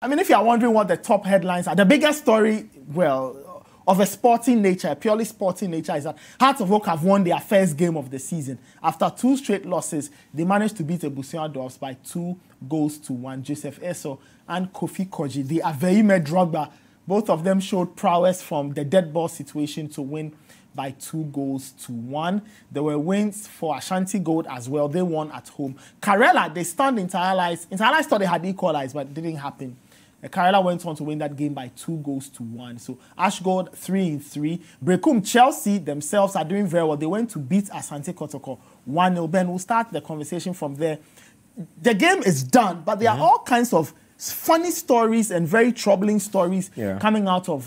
I mean, if you are wondering what the top headlines are, the biggest story, well, of a sporting nature, a purely sporting nature, is that Hearts of Oak have won their first game of the season. After 2 straight losses, they managed to beat Ebusua Dwarfs by 2-1. Joseph Eso and Kofi Koji, the Aveime Drogba, both of them showed prowess from the dead ball situation to win by 2-1. There were wins for Ashanti Gold as well. They won at home. Karela, they stunned Interallies. Interallies thought they had equalized, but it didn't happen. Karela went on to win that game by 2-1. So Ash Gold 3-3. Brekum Chelsea themselves are doing very well. They went to beat Asante Kotoko 1-0. Ben, we'll start the conversation from there. The game is done, but there are all kinds of funny stories and very troubling stories coming out of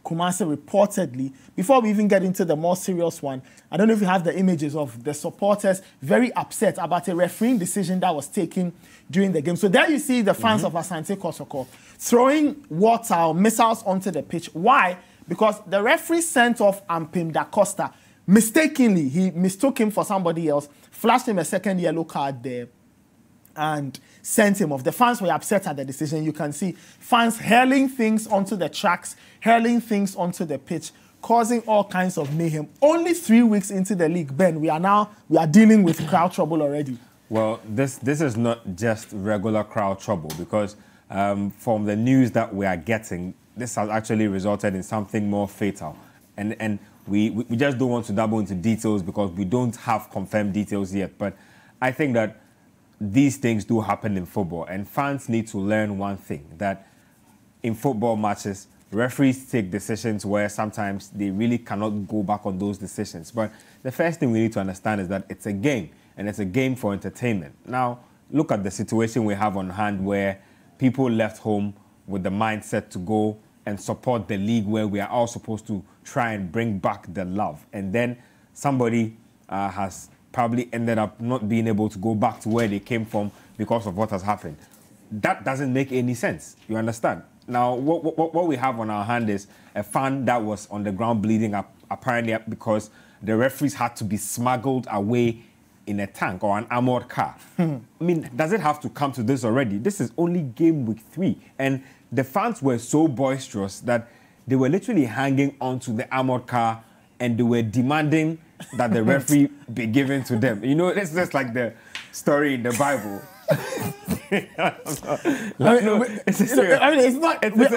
Kumasi reportedly. Before we even get into the more serious one, I don't know if you have the images of the supporters very upset about a refereeing decision that was taken during the game. So there you see the fans of Asante Kotoko throwing water or missiles onto the pitch. Why? Because the referee sent off Ampim Da Costa mistakenly. He mistook him for somebody else, flashed him a second yellow card there, and sent him off. The fans were upset at the decision. You can see fans hurling things onto the tracks, hurling things onto the pitch, causing all kinds of mayhem. Only 3 weeks into the league, Ben, we are dealing with crowd trouble already. Well, this is not just regular crowd trouble, because from the news that we are getting, this has actually resulted in something more fatal. And we just don't want to dabble into details because we don't have confirmed details yet. But I think that these things do happen in football, and fans need to learn one thing, that in football matches, referees take decisions where sometimes they really cannot go back on those decisions. But the first thing we need to understand is that it's a game, and it's a game for entertainment. Now, look at the situation we have on hand where people left home with the mindset to go and support the league where we are all supposed to try and bring back the love. And then somebody has probably ended up not being able to go back to where they came from because of what has happened. That doesn't make any sense. You understand? Now, what we have on our hand is a fan that was on the ground bleeding up, apparently because the referees had to be smuggled away in a tank or an armored car. I mean, does it have to come to this already? This is only game week 3. And the fans were so boisterous that they were literally hanging onto the armored car and they were demanding that the referee be given to them. You know, it's just like the story in the Bible. We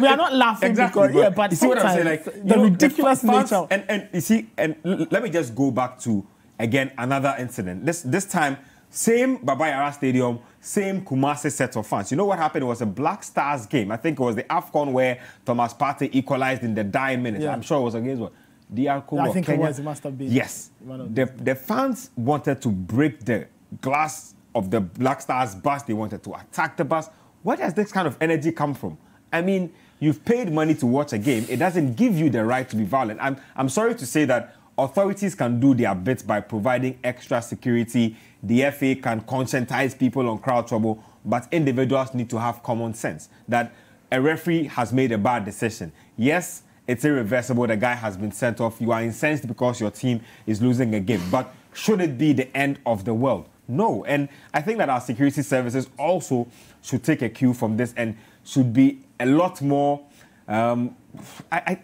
are not laughing exactly, because, but you see what I'm saying? Like, the ridiculous nature. And you see, and let me just go back to, again, another incident. This time, same Baba Yara Stadium, same Kumasi set of fans. You know what happened? It was a Black Stars game. I think it was the AFCON where Thomas Partey equalized in the dying minutes. Yeah. I'm sure it was against what? DR Congo, I think Kenya. It must have been. Yes. The fans wanted to break the glass of the Black Stars bus. They wanted to attack the bus. Where does this kind of energy come from? I mean, you've paid money to watch a game. It doesn't give you the right to be violent. I'm sorry to say that authorities can do their bit by providing extra security. The FA can conscientize people on crowd trouble, but individuals need to have common sense that a referee has made a bad decision. Yes, it's irreversible. The guy has been sent off. You are incensed because your team is losing a game. But should it be the end of the world? No. And I think that our security services also should take a cue from this and should be a lot more, I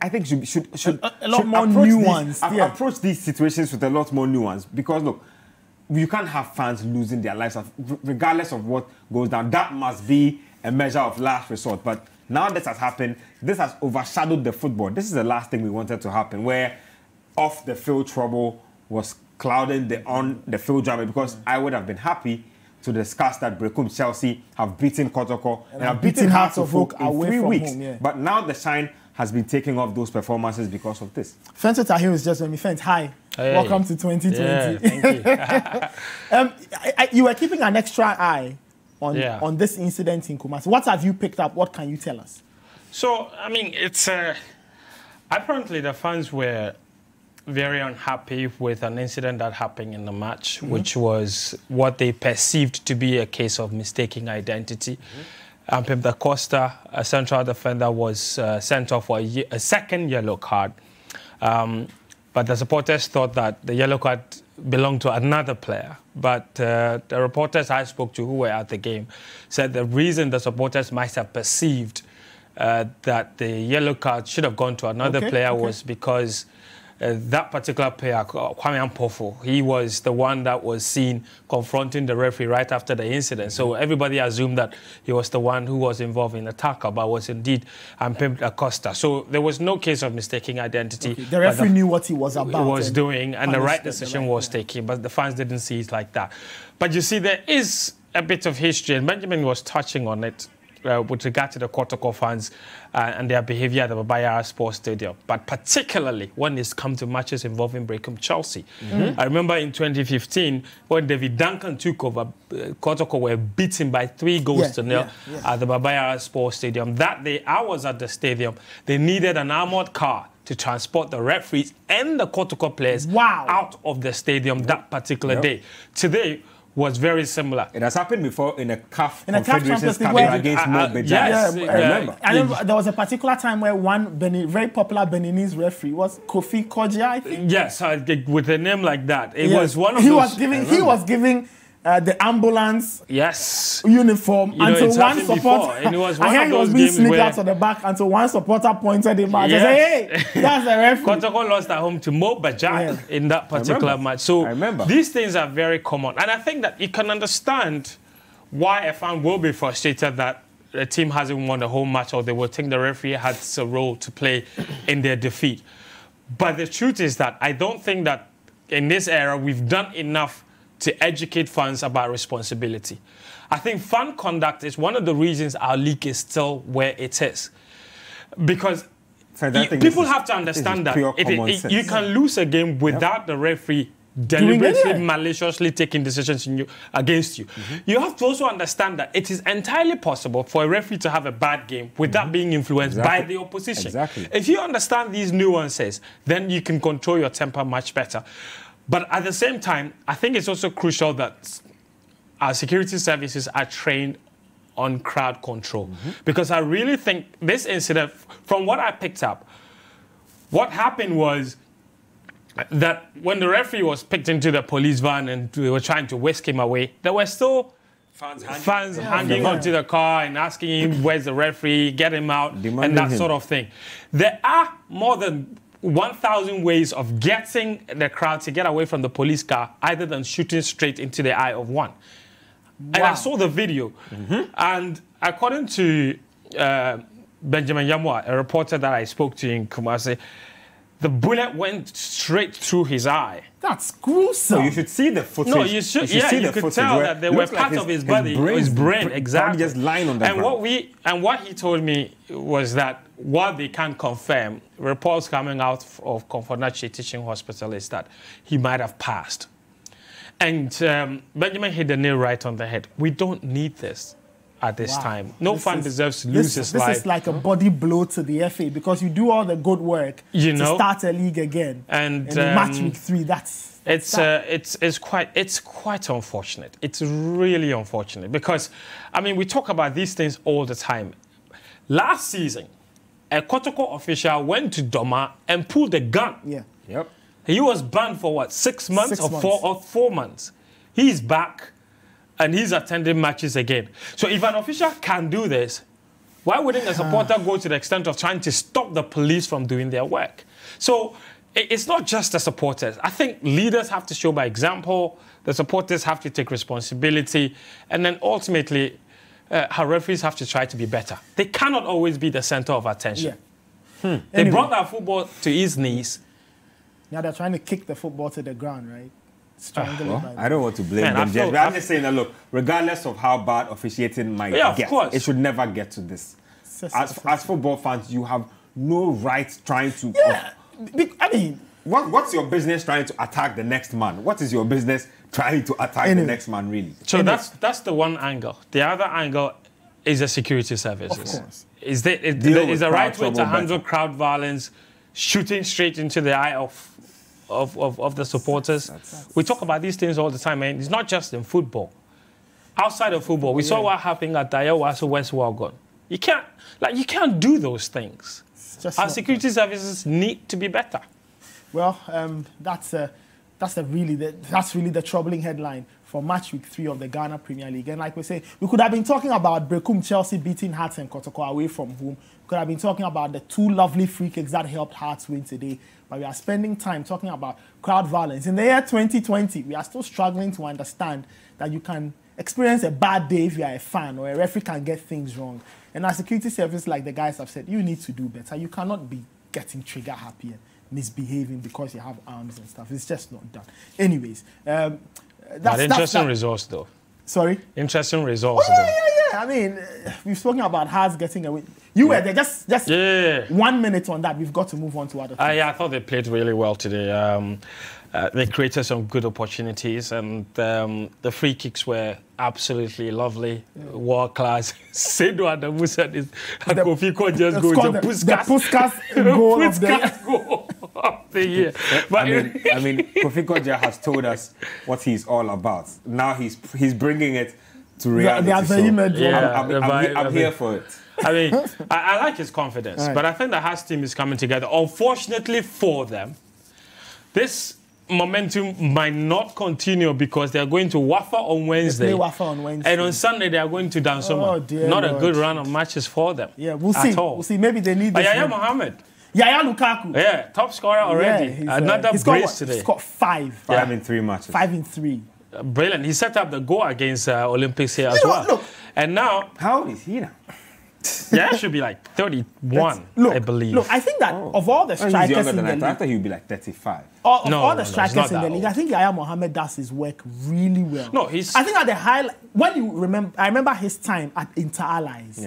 think should a lot more nuanced. Approach these situations with a lot more nuance. Because look, you can't have fans losing their lives regardless of what goes down. That must be a measure of last resort. But now this has happened. This has overshadowed the football. This is the last thing we wanted to happen, where off the field trouble was clouding the on the field drama, because I would have been happy to discuss that Brekum Chelsea have beaten Kotoko and have beaten Hearts of Oak in 3 weeks. Home, yeah. But now the shine has been taking off those performances because of this. Fento Tahir is just with me. Fent, hi. Hey. Welcome to 2020. Yeah, thank you. You were keeping an extra eye on this incident in Kumasi. What have you picked up? What can you tell us? So, I mean, it's apparently the fans were very unhappy with an incident that happened in the match, which was what they perceived to be a case of mistaking identity. Ampim Da Costa, a central defender, was sent off for a second yellow card. But the supporters thought that the yellow card belonged to another player. But the reporters I spoke to who were at the game said the reason the supporters might have perceived that the yellow card should have gone to another player was because that particular player, Kwame Ampofo, he was the one that was seen confronting the referee right after the incident. So everybody assumed that he was the one who was involved in the tackle, but was indeed Ampim Acosta. So there was no case of mistaking identity. The referee knew what he was about. He was doing, and the right decision was taken, but the fans didn't see it like that. But you see, there is a bit of history, and Benjamin was touching on it, with regard to the Kotoko fans and their behaviour at the Babaya Sports Stadium, but particularly when it's come to matches involving Brecum Chelsea. I remember in 2015 when David Duncan took over, Kotoko were beaten by 3 goals to 0 at the Babaya Sports Stadium. That day, I was at the stadium. They needed an armoured car to transport the referees and the Kotoko players out of the stadium that particular day. Today was very similar. It has happened before in a CAF Confederations Cup against Mo Beja. Yes, I remember there was a particular time where one very popular Beninese referee was Kofi Koja, I think. Yes, with a name like that. It was one of those... He was giving the ambulance uniform until one supporter... And it was one of he those was being games sneaked where... out of the back until one supporter pointed him out and said, hey, that's the referee. Kotoko lost at home to Mo Beja in that particular match. So these things are very common. And I think that you can understand why a fan will be frustrated that the team hasn't won the whole match, or they will think the referee has a role to play in their defeat. But the truth is that I don't think that in this era we've done enough to educate fans about responsibility. I think fan conduct is one of the reasons our league is still where it is. Because people have to understand that you can lose a game without the referee deliberately, maliciously taking decisions against you. You have to also understand that it is entirely possible for a referee to have a bad game without being influenced by the opposition. If you understand these nuances, then you can control your temper much better. But at the same time, I think it's also crucial that our security services are trained on crowd control. Because I really think this incident, from what I picked up, what happened was that when the referee was picked into the police van and we were trying to whisk him away, there were still fans hanging onto the car and asking him, where's the referee, get him out, and that sort of thing. There are more than 1,000 ways of getting the crowd to get away from the police car, other than shooting straight into the eye of one. And I saw the video, and according to Benjamin Yamwa, a reporter that I spoke to in Kumasi, the bullet went straight through his eye. That's gruesome. So you should see the footage. No, you should. You could tell that there were parts of his body, his brain, exactly. Just lying on the ground. What he told me was that what they can't confirm, reports coming out of Konfonachi Teaching Hospital, is that he might have passed. And Benjamin hit the nail right on the head. We don't need this at this time. No fan deserves to lose his life. This is like a body blow to the FA, because you do all the good work to start a league again. And in match week 3, it's quite unfortunate. It's really unfortunate, because I mean, we talk about these things all the time. Last season, a Kotoko official went to Doma and pulled a gun. He was banned for what, 6 months or 4 months. He's back and he's attending matches again. So if an official can do this, why wouldn't a supporter go to the extent of trying to stop the police from doing their work? So it's not just the supporters. I think leaders have to show by example. The supporters have to take responsibility. And then ultimately, our referees have to try to be better. They cannot always be the center of attention. They brought our football to his knees. Now they're trying to kick the football to the ground, right? I don't want to blame them, but I'm just saying that, look, regardless of how bad officiating might get, it should never get to this. As football fans, you have no right trying to... I mean... What's your business trying to attack the next man? What is your business trying to attack the next man, really? So that's the one angle. The other angle is the security services. Of course. Is the right way to handle crowd violence, shooting straight into the eye of the supporters. We talk about these things all the time, and it's not just in football. Outside of football, we saw what happened at Dayawaso West Wagon. You can't do those things. Our security services need to be better. Well, that's really the troubling headline for match week 3 of the Ghana Premier League. And like we say, we could have been talking about Brekum Chelsea beating Hearts and Kotoko away from home. We could have been talking about the 2 lovely free kicks that helped Hearts win today. But we are spending time talking about crowd violence. In the year 2020, we are still struggling to understand that you can experience a bad day if you are a fan, or a referee can get things wrong. And as security service, like the guys have said, you need to do better. You cannot be getting trigger happy and misbehaving because you have arms and stuff. It's just not done. Anyways, that's interesting results, though. Sorry? Interesting results, though. Yeah. I mean, we've spoken about Hearts getting away. You were there. Just 1 minute on that. We've got to move on to other things. I thought they played really well today. They created some good opportunities, and the free kicks were absolutely lovely, world class. Seydou Adamu said it. Kofi could just go to Puskas goal of the year. But I mean, Kofi Kodja has told us what he's all about. Now he's bringing it to reality. I'm here for it. I mean, I like his confidence, but I think the Hearts team is coming together. Unfortunately for them, this momentum might not continue because they are going to Wafa on Wednesday. They play Wafa on Wednesday. And on Sunday, they are going to Dansoma. Not a good run of matches for them. Yeah, we'll see. We'll see. Maybe they need this. Yaya Mohammed. Yaya Lukaku. Yeah, top scorer already. Another brace today. He's got 5. 5 in 3 matches. 5 in 3. Brilliant. He set up the goal against Olympics here as well. Look. And now... How old is he now? Yeah, it should be like 31, I believe. Look, I think that of all the strikers in the league... I thought he would be like 35. Of all the strikers in the league, I think Yaya Mohammed does his work really well. No, he's... I think at the highlight... When you remember... I remember his time at Inter Allies.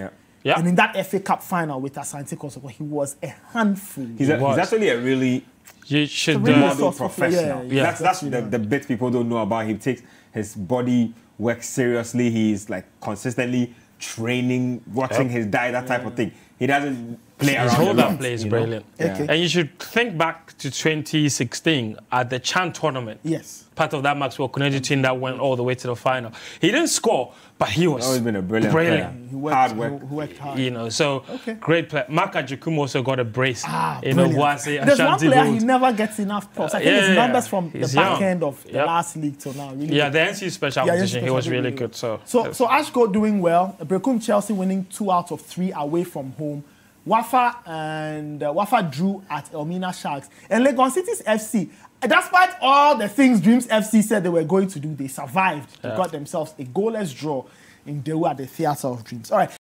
Yeah. And in that FA Cup final with Asante Kotoko, he was a handful. He's actually a really... You should... professional. Yeah. That's the bit people don't know about him. He takes his body work seriously. He's like consistently training, watching his diet, that type of thing. He doesn't play around. His hold-up play is brilliant. Okay. And you should think back to 2016 at the Chan tournament. Yes. Part of that Maxwell Kuneji team that went all the way to the final. He didn't score, but he was always been a brilliant player. He worked hard. You know, so great player. Maka Jukum also got a brace. There's one player he never gets enough props. I think his numbers from the back end of the last league till now. Really the NC special position, he was really good. So Ashko doing well. Brekum Chelsea winning 2 out of 3 away from home. Wafa drew at Elmina Sharks. And Legon City's FC, despite all the things Dreams FC said they were going to do, they survived. They got themselves a goalless draw in Dewa at the Theatre of Dreams. All right.